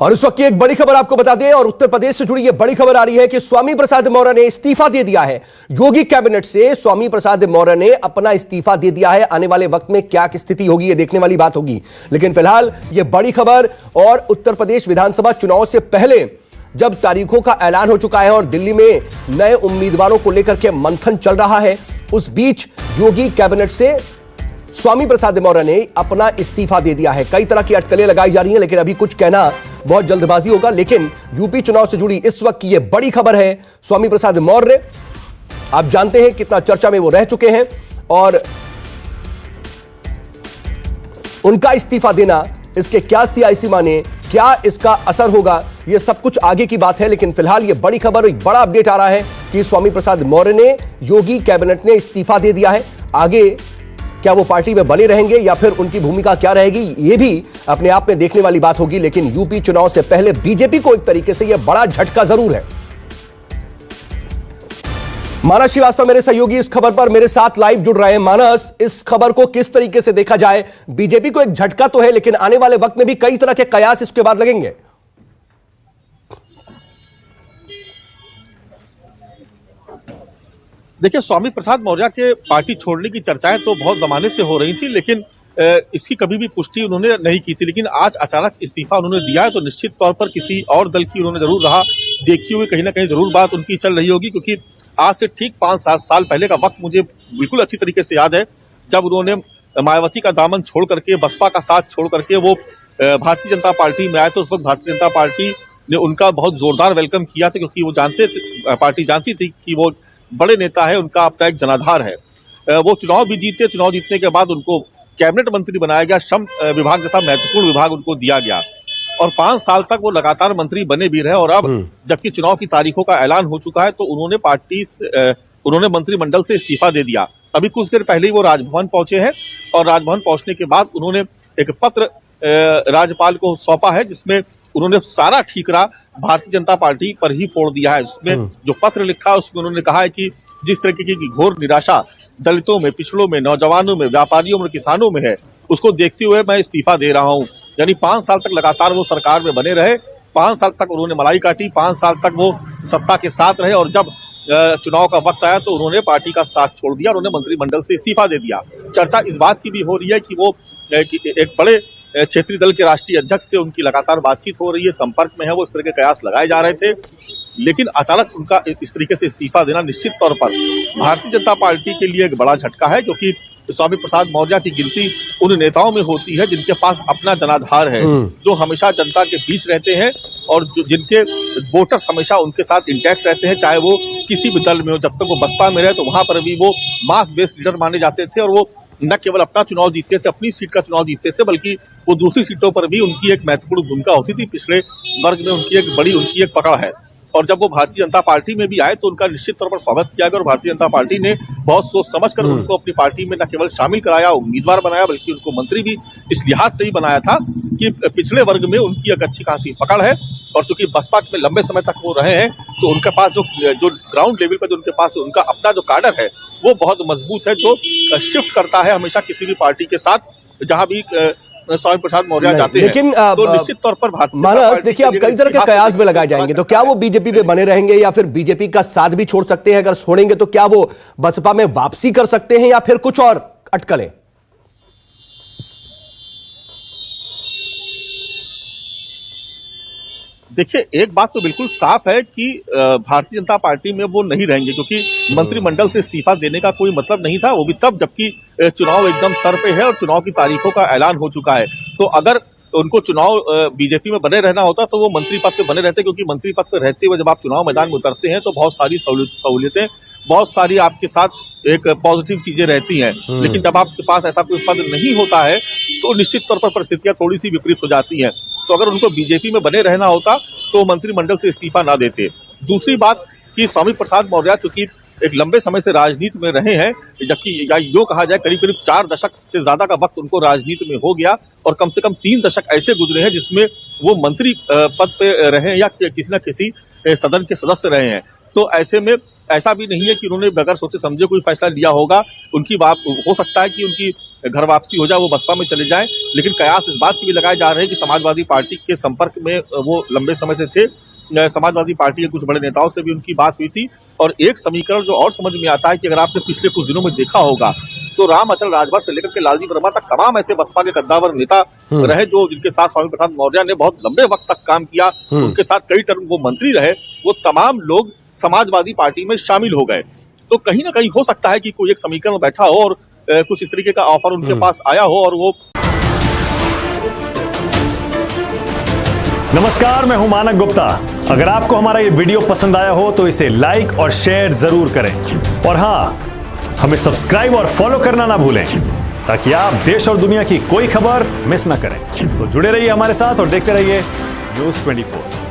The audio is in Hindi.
और इस वक्त की एक बड़ी खबर आपको बता दें, और उत्तर प्रदेश से जुड़ी यह बड़ी खबर आ रही है कि स्वामी प्रसाद मौर्य ने इस्तीफा दे दिया है। योगी कैबिनेट से स्वामी प्रसाद मौर्य ने अपना इस्तीफा दे दिया है। आने वाले वक्त में क्या स्थिति होगी यह देखने वाली बात होगी, लेकिन फिलहाल यह बड़ी खबर। और उत्तर प्रदेश विधानसभा चुनाव से पहले जब तारीखों का ऐलान हो चुका है और दिल्ली में नए उम्मीदवारों को लेकर के मंथन चल रहा है, उस बीच योगी कैबिनेट से स्वामी प्रसाद मौर्य ने अपना इस्तीफा दे दिया है। कई तरह की अटकलें लगाई जा रही हैं, लेकिन अभी कुछ कहना बहुत जल्दबाजी होगा। लेकिन यूपी चुनाव से जुड़ी इस वक्त की यह बड़ी खबर है। स्वामी प्रसाद मौर्य, आप जानते हैं कितना चर्चा में वो रह चुके हैं, और उनका इस्तीफा देना, इसके क्या सियासी माने, क्या इसका असर होगा, यह सब कुछ आगे की बात है। लेकिन फिलहाल यह बड़ी खबर, एक बड़ा अपडेट आ रहा है कि स्वामी प्रसाद मौर्य ने, योगी कैबिनेट ने इस्तीफा दे दिया है। आगे क्या वो पार्टी में बने रहेंगे या फिर उनकी भूमिका क्या रहेगी, ये भी अपने आप में देखने वाली बात होगी। लेकिन यूपी चुनाव से पहले बीजेपी को एक तरीके से यह बड़ा झटका जरूर है। मानस श्रीवास्तव मेरे सहयोगी इस खबर पर मेरे साथ लाइव जुड़ रहे हैं। मानस, इस खबर को किस तरीके से देखा जाए? बीजेपी को एक झटका तो है, लेकिन आने वाले वक्त में भी कई तरह के कयास इसके बाद लगेंगे। देखिए, स्वामी प्रसाद मौर्य के पार्टी छोड़ने की चर्चाएं तो बहुत जमाने से हो रही थी, लेकिन इसकी कभी भी पुष्टि उन्होंने नहीं की थी। लेकिन आज अचानक इस्तीफा उन्होंने दिया है, तो निश्चित तौर पर किसी और दल की उन्होंने जरूर राह देखी हुई, कहीं ना कहीं जरूर बात उनकी चल रही होगी। क्योंकि आज से ठीक 5 साल पहले का वक्त मुझे बिल्कुल अच्छी तरीके से याद है, जब उन्होंने मायावती का दामन छोड़ करके, बसपा का साथ छोड़ करके वो भारतीय जनता पार्टी में आए। तो उस वक्त भारतीय जनता पार्टी ने उनका बहुत जोरदार वेलकम किया था, क्योंकि वो जानते थे, पार्टी जानती थी कि वो बड़े नेता है, उनका अपना एक जनाधार है। वो चुनाव भी जीते, चुनाव जीतने के बाद उनको कैबिनेट मंत्री बनाया गया, श्रम विभाग जैसा महत्वपूर्ण विभाग उनको दिया गया, और 5 साल तक वो लगातार मंत्री बने भी रहे। और अब जबकि चुनाव की तारीखों का ऐलान हो चुका है, तो उन्होंने मंत्रिमंडल से इस्तीफा दे दिया। अभी कुछ देर पहले ही वो राजभवन पहुंचे हैं, और राजभवन पहुंचने के बाद उन्होंने एक पत्र राज्यपाल को सौंपा है, जिसमें उन्होंने सारा ठीकरा भारतीय जनता पार्टी पर ही फोड़ दिया है। उसमें जो पत्र लिखा, उसमें उन्होंने कहा है कि जिस तरीके की घोर निराशा दलितों में, पिछड़ों में, नौजवानों में, व्यापारियों में, किसानों में है, उसको देखते हुए मैं इस्तीफा दे रहा हूं। यानी 5 साल तक लगातार वो सरकार में बने रहे, 5 साल तक उन्होंने मलाई काटी, 5 साल तक वो सत्ता के साथ रहे, और जब चुनाव का वक्त आया तो उन्होंने पार्टी का साथ छोड़ दिया और उन्होंने मंत्रिमंडल से इस्तीफा दे दिया। चर्चा इस बात की भी हो रही है कि वो एक बड़े क्षेत्रीय दल के राष्ट्रीय अध्यक्ष से उनकी लगातार बातचीत हो रही है, संपर्क में है वो, इस तरह के कयास लगाए जा रहे थे। लेकिन अचानक उनका इस तरीके से इस्तीफा देना निश्चित तौर पर भारतीय जनता पार्टी के लिए एक बड़ा झटका है, क्योंकि स्वामी प्रसाद मौर्य की गिनती उन नेताओं में होती है जिनके पास अपना जनाधार है, जो हमेशा जनता के बीच रहते हैं, और जिनके वोटर्स हमेशा उनके साथ इंटैक्ट रहते हैं, चाहे वो किसी भी दल में हो। जब तक वो बसपा में रहे तो वहां पर भी वो मास बेस्ड लीडर माने जाते थे, और वो न केवल अपना चुनाव जीतते थे, अपनी सीट का चुनाव जीतते थे, बल्कि वो दूसरी सीटों पर भी उनकी एक महत्वपूर्ण भूमिका होती थी। पिछड़े वर्ग में उनकी एक पकड़ है। और जब वो भारतीय जनता पार्टी में भी आए तो उनका निश्चित तौर पर स्वागत किया गया, और भारतीय जनता पार्टी ने बहुत सोच समझकर उनको अपनी पार्टी में न केवल शामिल कराया, उम्मीदवार बनाया, बल्कि उनको मंत्री भी इस लिहाज से ही बनाया था कि पिछड़े वर्ग में उनकी एक अच्छी खासी पकड़ है। और चूंकि बसपा में लंबे समय तक वो रहे हैं, तो उनके पास जो ग्राउंड लेवल पर जो उनके पास उनका अपना जो काडर है वो बहुत मजबूत है, जो शिफ्ट करता है हमेशा किसी भी पार्टी के साथ जहां भी स्वामी प्रसाद मौर्य जाते हैं। लेकिन तो निश्चित तौर पर मानस, देखिए, अब कई तरह के कयास में लगाए जाएंगे, तो क्या वो बीजेपी में बने रहेंगे या फिर बीजेपी का साथ भी छोड़ सकते हैं? अगर छोड़ेंगे तो क्या वो बसपा में वापसी कर सकते हैं या फिर कुछ और अटकलें? देखिए, एक बात तो बिल्कुल साफ है कि भारतीय जनता पार्टी में वो नहीं रहेंगे, क्योंकि मंत्रिमंडल से इस्तीफा देने का कोई मतलब नहीं था, वो भी तब जबकि चुनाव एकदम सर पे है और चुनाव की तारीखों का ऐलान हो चुका है। तो अगर उनको चुनाव बीजेपी में बने रहना होता तो वो मंत्री पद पे बने रहते, क्योंकि मंत्री पद पे रहते हुए जब आप चुनाव मैदान में उतरते हैं तो बहुत सारी सहूलियतें, बहुत सारी आपके साथ एक पॉजिटिव चीजें रहती हैं। लेकिन जब आपके पास ऐसा कोई पद नहीं होता है तो निश्चित तौर पर परिस्थितियां थोड़ी सी विपरीत हो जाती हैं। तो अगर उनको बीजेपी में बने रहना होता तो मंत्रिमंडल से इस्तीफा ना देते। दूसरी बात कि स्वामी प्रसाद मौर्य चूंकि एक लंबे समय से राजनीति में रहे हैं, जबकि यो कहा जाए करीब 4 दशक से ज्यादा का वक्त उनको राजनीति में हो गया, और कम से कम 3 दशक ऐसे गुजरे हैं जिसमें वो मंत्री पद पे रहे हैं या किसी न किसी सदन के सदस्य रहे हैं। तो ऐसे में ऐसा भी नहीं है कि उन्होंने बगैर सोचे समझे कोई फैसला लिया होगा। उनकी बात हो सकता है कि उनकी घर वापसी हो जाए, वो बसपा में चले जाएं, लेकिन कयास इस बात के भी लगाए जा रहे हैं कि समाजवादी पार्टी के संपर्क में वो लंबे समय से थे। समाजवादी पार्टी के कुछ बड़े नेताओं से भी उनकी बात हुई थी। और एक समीकरण जो और समझ में आता है कि अगर आपने पिछले कुछ दिनों में देखा होगा तो राम अचल राजभर से लेकर के लालजी वर्मा तक तमाम ऐसे बसपा के कद्दावर नेता रहे जो जिनके साथ स्वामी प्रसाद मौर्य ने बहुत लंबे वक्त तक काम किया, उनके साथ कई टर्म वो मंत्री रहे, वो तमाम लोग समाजवादी पार्टी में शामिल हो गए। तो कहीं ना कहीं हो सकता है कि कोई एक समीकरण बैठा हो और कुछ इस तरीके का ऑफर उनके पास आया हो और वो। नमस्कार, मैं हूं मानक गुप्ता। अगर आपको हमारा ये वीडियो पसंद आया हो तो इसे लाइक और शेयर जरूर करें और हां, हमें सब्सक्राइब और फॉलो करना ना भूलें ताकि आप देश और दुनिया की कोई खबर मिस ना करें। तो जुड़े रहिए हमारे साथ और देखते रहिए न्यूज़ 24।